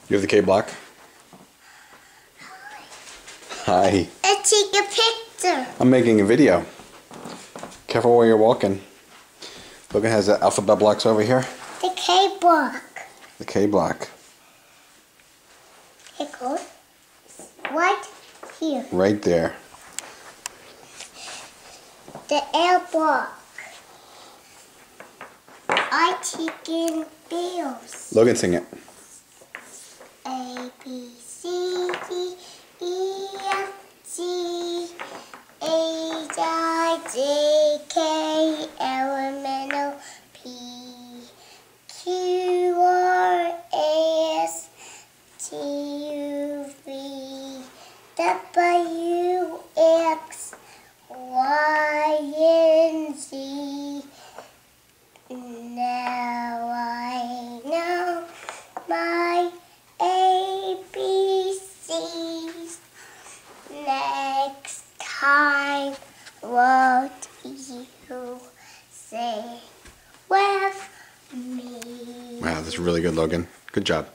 You have the K block? Hi. Let's take a picture. I'm making a video. Careful where you're walking. Logan has the alphabet blocks over here. The K block. The K block. It goes right here. Right there. The L block. I chicken bills. Logan, sing it. A, B, C, D, E, F, G, H, I, J, K, L, M, N, O, P, Q, R, S, T, U, V, W, X, Y, and Z. Now I know my ABCs. Next time, won't you say with me? Wow, that's really good, Logan. Good job.